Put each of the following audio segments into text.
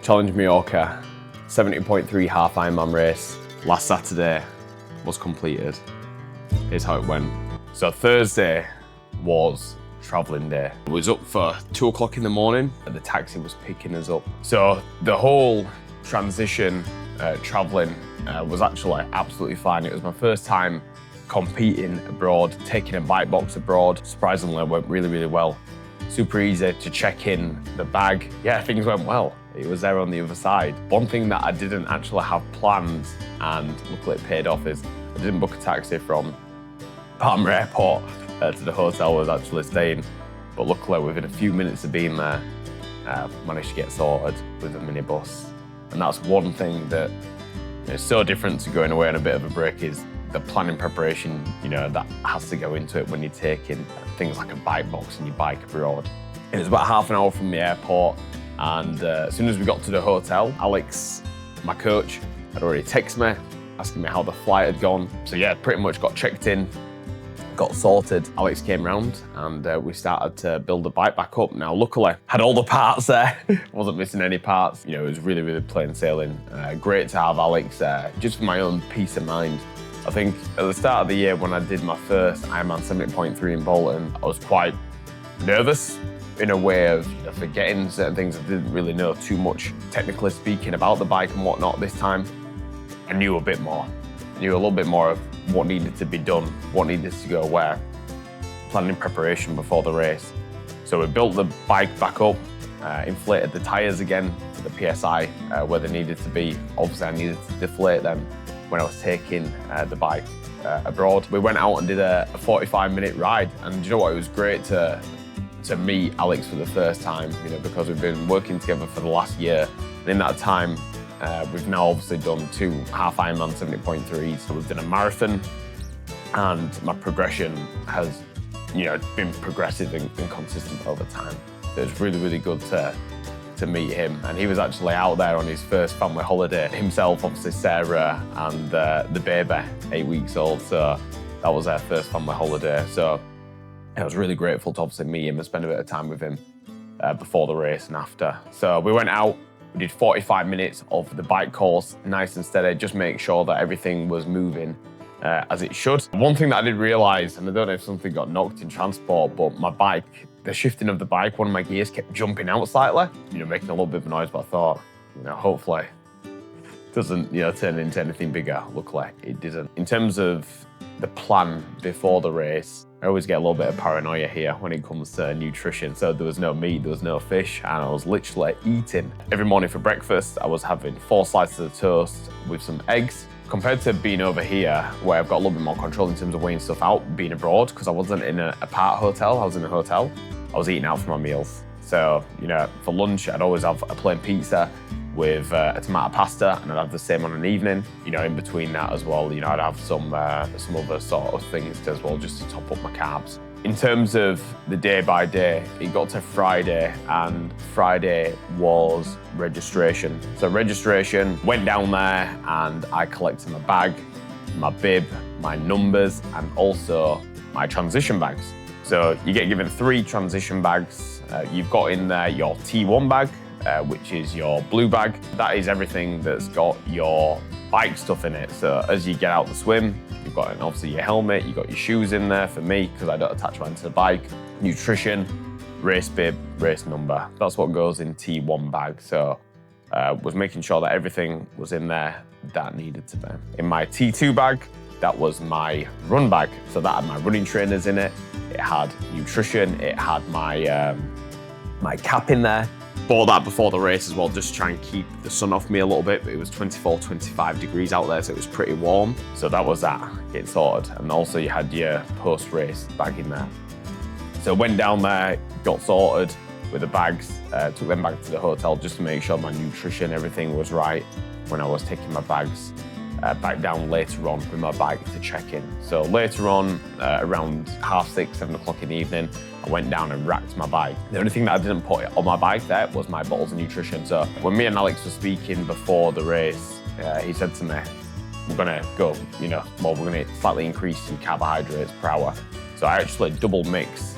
Challenge Mallorca, 70.3 half Ironman race. Last Saturday was completed. Here's how it went. So Thursday was traveling day. I was up for 2 o'clock in the morning. The taxi was picking us up. So the whole transition traveling was actually absolutely fine. It was my first time competing abroad, taking a bike box abroad. Surprisingly, it went really, really well. Super easy to check in the bag. Yeah, things went well. It was there on the other side. One thing that I didn't actually have planned, and luckily it paid off, is I didn't book a taxi from Palma Airport to the hotel I was actually staying. But luckily, within a few minutes of being there, managed to get sorted with a minibus. And that's one thing that is so different to going away on a bit of a break, is the planning preparation, that has to go into it when you're taking things like a bike box and your bike abroad. It was about half an hour from the airport, and as soon as we got to the hotel, Alex, my coach, had already texted me, asking me how the flight had gone. So yeah, pretty much got checked in, got sorted. Alex came round and we started to build the bike back up. Now, luckily, had all the parts there. Wasn't missing any parts. It was really, really plain sailing. Great to have Alex there, just for my own peace of mind. I think at the start of the year, when I did my first Ironman 70.3 in Bolton, I was quite nervous in a way of forgetting certain things. I didn't really know too much, technically speaking, about the bike and whatnot. This time, I knew a bit more. I knew a little bit more of what needed to be done, what needed to go where, planning preparation before the race. So we built the bike back up, inflated the tyres again to the PSI where they needed to be. Obviously, I needed to deflate them when I was taking the bike abroad. We went out and did a 45-minute ride, and you know what, it was great to meet Alex for the first time, because we've been working together for the last year. And in that time, we've now obviously done 2 half Ironman 70.3s. So we've done a marathon, and my progression has, been progressive and consistent over time. So it's really, really good to meet him. And he was actually out there on his first family holiday himself, obviously Sarah and the baby, 8 weeks old. So that was their first family holiday. So I was really grateful to obviously meet him and spend a bit of time with him before the race and after. So we went out, we did 45 minutes of the bike course, nice and steady, just make sure that everything was moving as it should. One thing that I did realise, and I don't know if something got knocked in transport, but my bike, the shifting of the bike, one of my gears kept jumping out slightly, making a little bit of noise, but I thought, hopefully it doesn't, turn into anything bigger. Luckily, it didn't. In terms of the plan before the race, I always get a little bit of paranoia here when it comes to nutrition. So there was no meat, there was no fish, and I was literally eating. Every morning for breakfast, I was having 4 slices of toast with some eggs. Compared to being over here, where I've got a little bit more control in terms of weighing stuff out, being abroad, because I wasn't in a apart hotel, I was in a hotel, I was eating out for my meals. So, for lunch, I'd always have a plain pizza with a tomato pasta, and I'd have the same on an evening. In between that as well, I'd have some other sort of things as well, just to top up my carbs. In terms of the day by day, it got to Friday, and Friday was registration. So registration, went down there and I collected my bag, my bib, my numbers, and also my transition bags. So you get given 3 transition bags. You've got in there your T1 bag, which is your blue bag. That is everything that's got your bike stuff in it. So as you get out the swim, you've got obviously your helmet, you've got your shoes in there for me, because I don't attach mine to the bike, nutrition, race bib, race number. That's what goes in T1 bag. So was making sure that everything was in there that needed to be. In my T2 bag, that was my run bag. So that had my running trainers in it. It had nutrition, it had my cap in there. Bought that before the race as well, just to try and keep the sun off me a little bit. But it was 24, 25 degrees out there, so it was pretty warm. So that was that, getting sorted. And also you had your post-race bag in there. So went down there, got sorted with the bags, took them back to the hotel just to make sure my nutrition, everything was right when I was taking my bags back down later on with my bike to check in. So later on, around 6:30, 7 o'clock in the evening, I went down and racked my bike. The only thing that I didn't put on my bike there was my bottles of nutrition. So when me and Alex were speaking before the race, he said to me, we're gonna go, we're gonna slightly increase your carbohydrates per hour. So I actually double mixed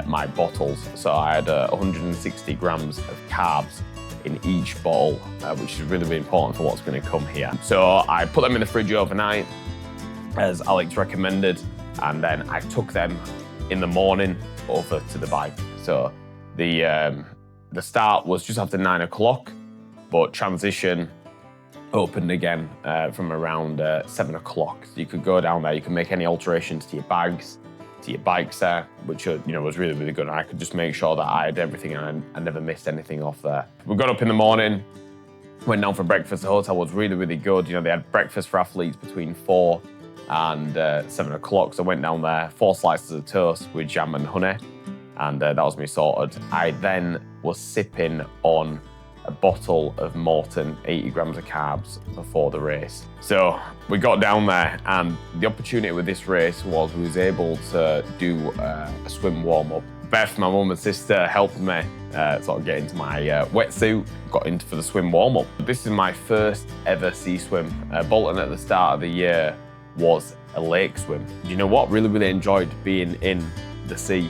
my bottles. So I had 160 grams of carbs in each bottle, which is really, really important for what's going to come here. So I put them in the fridge overnight, as Alex recommended, and then I took them in the morning over to the bike. So the start was just after 9 o'clock, but transition opened again from around 7 o'clock. So you could go down there, you can make any alterations to your bags, to your bikes there, which was really, really good. And I could just make sure that I had everything and I never missed anything off there. We got up in the morning, went down for breakfast. The hotel was really, really good. They had breakfast for athletes between 4 and 7 o'clock. So I went down there, 4 slices of toast with jam and honey, and that was me sorted. I then was sipping on a bottle of Morton, 80 grams of carbs before the race. So we got down there, and the opportunity with this race was we was able to do a swim warm-up. Beth, my mum and sister, helped me sort of get into my wetsuit, got into for the swim warm-up. This is my first ever sea swim. Bolton at the start of the year was a lake swim. You know what? Really, really enjoyed being in the sea.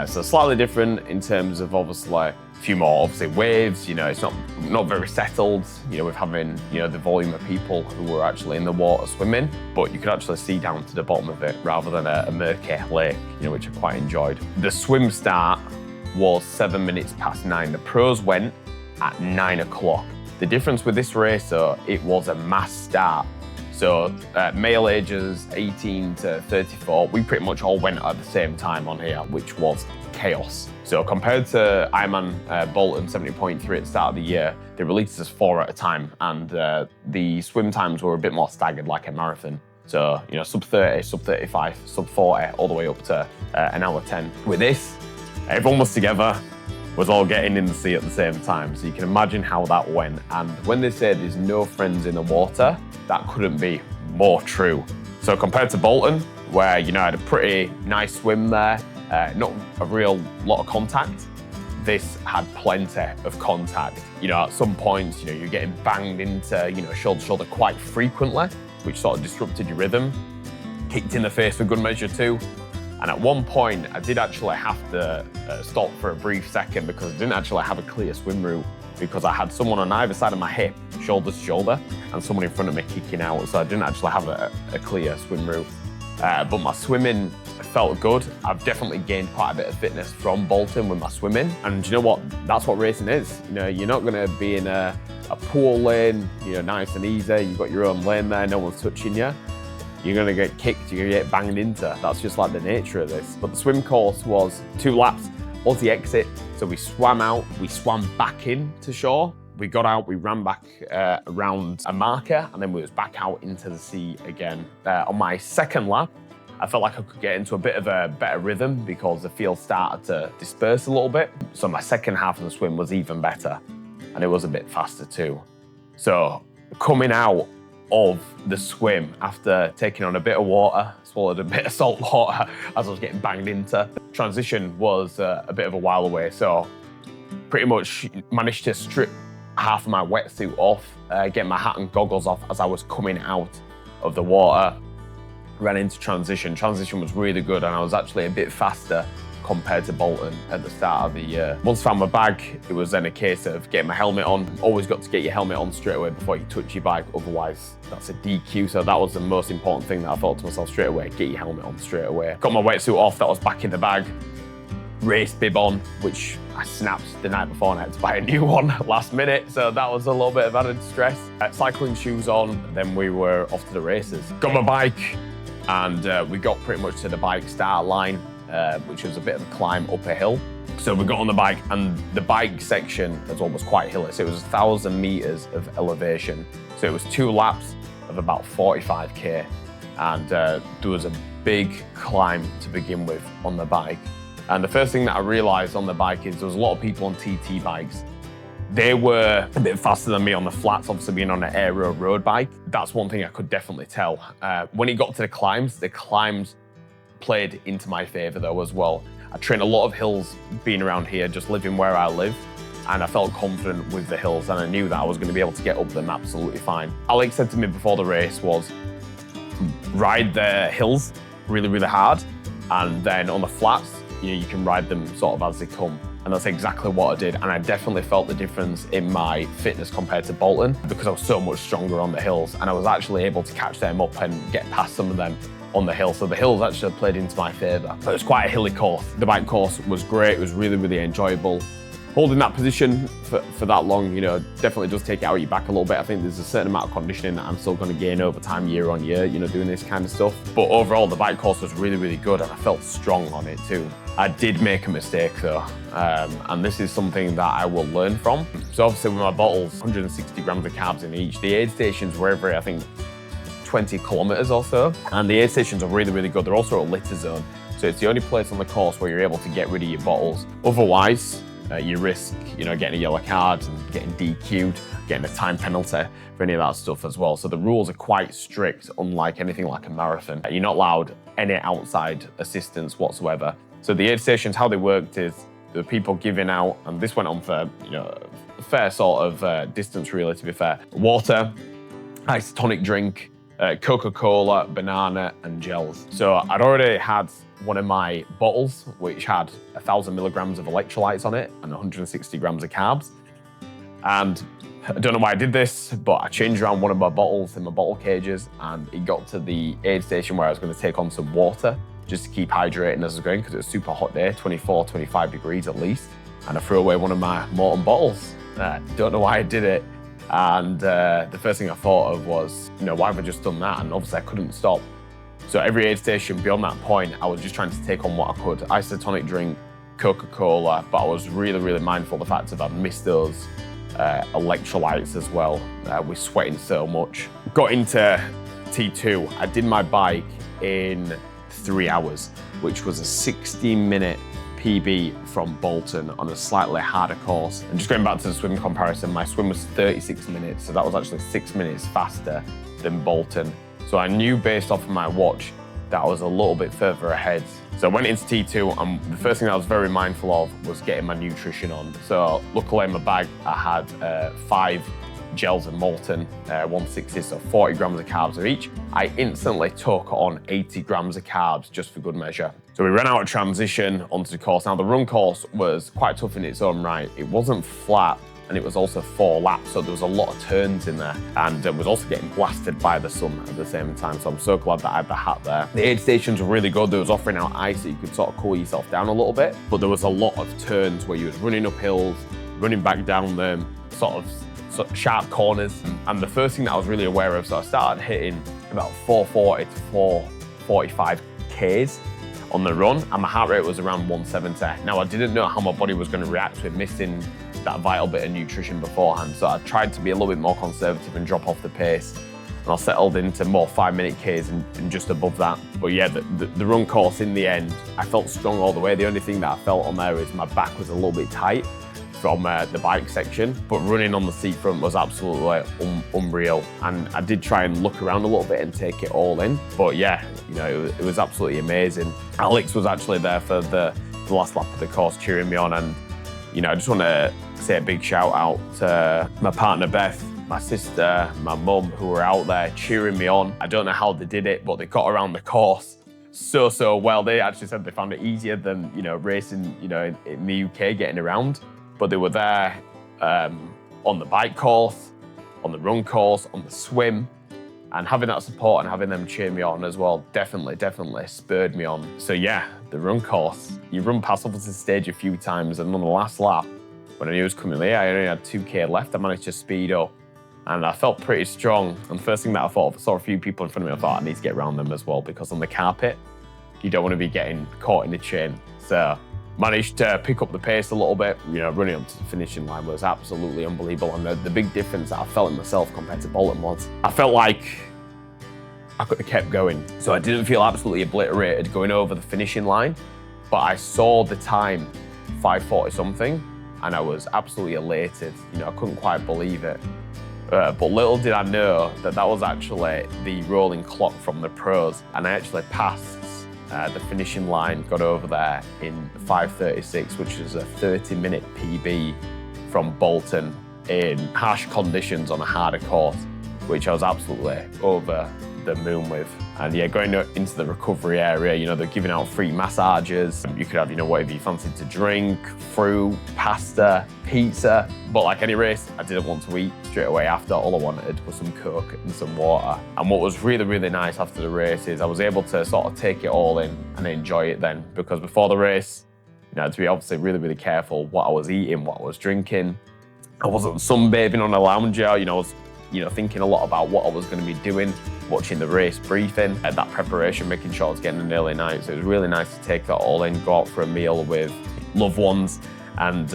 So slightly different in terms of obviously a few more waves. It's not very settled. With having the volume of people who were actually in the water swimming, but you could actually see down to the bottom of it rather than a murky lake. Which I quite enjoyed. The swim start was 7 minutes past 9. The pros went at 9 o'clock. The difference with this race, it was a mass start. So male ages 18 to 34, we pretty much all went at the same time on here, which was chaos. So compared to Ironman Bolton 70.3 at the start of the year, they released us 4 at a time, and the swim times were a bit more staggered like a marathon. So, sub 30, sub 35, sub 40, all the way up to an hour 10. With this, everyone was together, was all getting in the sea at the same time. So you can imagine how that went. And when they say there's no friends in the water, that couldn't be more true. So compared to Bolton, where, I had a pretty nice swim there, not a real lot of contact, this had plenty of contact. At some points, you're getting banged into, shoulder to shoulder quite frequently, which sort of disrupted your rhythm. Kicked in the face for good measure too. And at one point, I did actually have to stop for a brief second because I didn't actually have a clear swim route, because I had someone on either side of my hip, shoulder to shoulder, and someone in front of me kicking out. So I didn't actually have a clear swim route. But my swimming felt good. I've definitely gained quite a bit of fitness from Bolton with my swimming. And you know what? That's what racing is. You're not going to be in a pool lane, nice and easy. You've got your own lane there, no one's touching you. You're going to get kicked, you're going to get banged into. That's just like the nature of this. But the swim course was 2 laps, Aussie exit. So we swam out, we swam back in to shore. We got out, we ran back around a marker, and then we was back out into the sea again. On my second lap, I felt like I could get into a bit of a better rhythm because the field started to disperse a little bit. So my second half of the swim was even better, and it was a bit faster too. So coming out of the swim after taking on a bit of water, swallowed a bit of salt water as I was getting banged into. Transition was a bit of a while away, so pretty much managed to strip half of my wetsuit off, get my hat and goggles off as I was coming out of the water. Ran into transition. Transition was really good, and I was actually a bit faster compared to Bolton at the start of the year. Once I found my bag, it was then a case of getting my helmet on. Always got to get your helmet on straight away before you touch your bike, otherwise that's a DQ. So that was the most important thing that I thought to myself straight away, get your helmet on straight away. Got my wetsuit off, that was back in the bag. Race bib on, which I snapped the night before and I had to buy a new one last minute, so that was a little bit of added stress. Cycling shoes on, then we were off to the races. Got my bike, and we got pretty much to the bike start line, which was a bit of a climb up a hill. So we got on the bike, and the bike section as well was quite hilly. So it was 1,000 meters of elevation. So it was 2 laps of about 45k. And there was a big climb to begin with on the bike. And the first thing that I realized on the bike is there was a lot of people on TT bikes. They were a bit faster than me on the flats, obviously being on an aero road bike. That's one thing I could definitely tell. When it got to the climbs played into my favor though as well. I trained a lot of hills being around here, just living where I live, and I felt confident with the hills, and I knew that I was going to be able to get up them absolutely fine. Alex said to me before the race was, ride the hills really, really hard, and then on the flats, you can ride them sort of as they come. And that's exactly what I did. And I definitely felt the difference in my fitness compared to Bolton because I was so much stronger on the hills, and I was actually able to catch them up and get past some of them on the hill. So the hills actually played into my favour. But it was quite a hilly course. The bike course was great. It was really, really enjoyable. Holding that position for that long, definitely does take it out of your back a little bit. I think there's a certain amount of conditioning that I'm still going to gain over time, year on year, doing this kind of stuff. But overall, the bike course was really, really good, and I felt strong on it too. I did make a mistake though, and this is something that I will learn from. So obviously with my bottles, 160 grams of carbs in each. The aid stations were every, I think, 20 kilometers or so. And the aid stations are really, really good. They're also a litter zone. So it's the only place on the course where you're able to get rid of your bottles. Otherwise, you risk, getting a yellow card and getting DQ'd, getting a time penalty for any of that stuff as well. So the rules are quite strict, unlike anything like a marathon. You're not allowed any outside assistance whatsoever. So the aid stations, how they worked is the people giving out, and this went on for, a fair sort of distance really, to be fair. Water, isotonic drink, Coca-Cola, banana, and gels. So I'd already had one of my bottles, which had 1,000 milligrams of electrolytes on it and 160 grams of carbs. And I don't know why I did this, but I changed around one of my bottles in my bottle cages, and it got to the aid station where I was going to take on some water just to keep hydrating as I was going, because it was a super hot day, 24, 25 degrees at least. And I threw away one of my Morton bottles. Don't know why I did it. And the first thing I thought of was, why have I just done that? And obviously I couldn't stop. So every aid station beyond that point, I was just trying to take on what I could. Isotonic drink, Coca-Cola, but I was really, really mindful of the fact that I'd missed those electrolytes as well. We're sweating so much. Got into T2. I did my bike in 3 hours, which was a 60-minute PB from Bolton on a slightly harder course. And just going back to the swim comparison, my swim was 36 minutes, so that was actually 6 minutes faster than Bolton. So I knew based off of my watch that I was a little bit further ahead. So I went into T2, and the first thing I was very mindful of was getting my nutrition on. So luckily in my bag, I had 5 gels of Molten, 160, so 40 grams of carbs of each. I instantly took on 80 grams of carbs just for good measure. So we ran out of transition onto the course. Now the run course was quite tough in its own right. It wasn't flat, and it was also 4 laps, so there was a lot of turns in there, and was also getting blasted by the sun at the same time, so I'm so glad that I had the hat there. The aid stations were really good. They was offering out ice so you could sort of cool yourself down a little bit, but there was a lot of turns where you was running up hills, running back down them, sort of sharp corners. And the first thing that I was really aware of, so I started hitting about 440 to 445 Ks on the run, and my heart rate was around 170. Now I didn't know how my body was going to react with missing that vital bit of nutrition beforehand, so I tried to be a little bit more conservative and drop off the pace, and I settled into more 5-minute Ks and just above that. But yeah, the run course in the end, I felt strong all the way. The only thing that I felt on there is my back was a little bit tight from the bike section, but running on the seafront was absolutely unreal. And I did try and look around a little bit and take it all in, but yeah, it was absolutely amazing. Alex was actually there for the last lap of the course cheering me on, and I just want to say a big shout out to my partner Beth, my sister, my mum, who were out there cheering me on. I don't know how they did it, but they got around the course so well. They actually said they found it easier than racing in the UK, getting around. But they were there on the bike course, on the run course, on the swim, and having that support and having them cheer me on as well definitely spurred me on. So yeah, the run course, you run past opposite stage a few times, and on the last lap, when I knew it was coming late, I only had 2K left, I managed to speed up, and I felt pretty strong. And the first thing that I thought of, I saw a few people in front of me, I thought I need to get around them as well, because on the carpet, you don't want to be getting caught in the chain. So managed to pick up the pace a little bit. Running up to the finishing line was absolutely unbelievable. And the big difference that I felt in myself compared to Bolton was, I felt like I could have kept going. So I didn't feel absolutely obliterated going over the finishing line, but I saw the time, 5:40 something, and I was absolutely elated. I couldn't quite believe it. But little did I know that was actually the rolling clock from the pros, and I actually passed the finishing line, got over there in 5:36, which is a 30-minute PB from Bolton in harsh conditions on a harder course, which I was absolutely over the moon with. And yeah, going into the recovery area, you know, they're giving out free massages. You could have, you know, whatever you fancied to drink, fruit, pasta, pizza. But like any race, I didn't want to eat straight away after. All I wanted was some Coke and some water. And what was really, really nice after the race is I was able to sort of take it all in and enjoy it then. Because before the race, you know, I had to be obviously really, really careful what I was eating, what I was drinking. I wasn't sunbathing on a lounger, you know, I was, you know, thinking a lot about what I was going to be doing, watching the race briefing, and that preparation, making sure I was getting an early night. So it was really nice to take that all in, go out for a meal with loved ones, and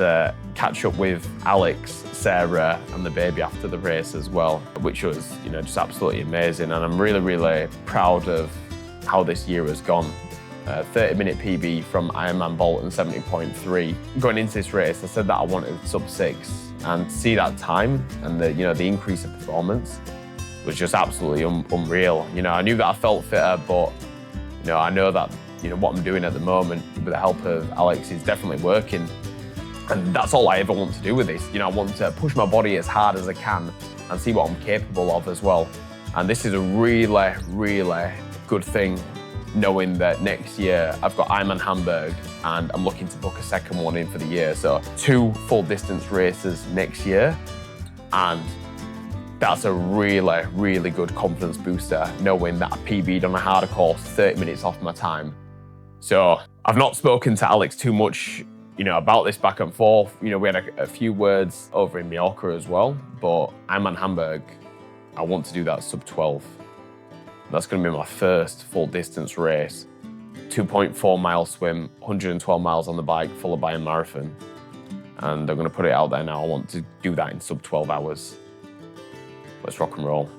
catch up with Alex, Sarah, and the baby after the race as well, which was, you know, just absolutely amazing. And I'm really, really proud of how this year has gone. 30-minute PB from Ironman Bolton 70.3. Going into this race, I said that I wanted sub 6, and to see that time and the, you know, the increase in performance was just absolutely unreal. You know, I knew that I felt fitter, but you know, I know that, you know, what I'm doing at the moment with the help of Alex is definitely working. And that's all I ever want to do with this. You know, I want to push my body as hard as I can and see what I'm capable of as well. And this is a really, really good thing, knowing that next year I've got Ironman Hamburg and I'm looking to book a second one in for the year. So 2 full distance races next year. And that's a really, really good confidence booster, knowing that I PB'd on a harder course 30 minutes off my time. So I've not spoken to Alex too much, you know, about this back and forth. You know, we had a few words over in Mallorca as well, but Ironman Hamburg, I want to do that sub 12. That's going to be my first full distance race. 2.4 mile swim, 112 miles on the bike, followed by a marathon. And I'm going to put it out there now. I want to do that in sub 12 hours. Let's rock and roll.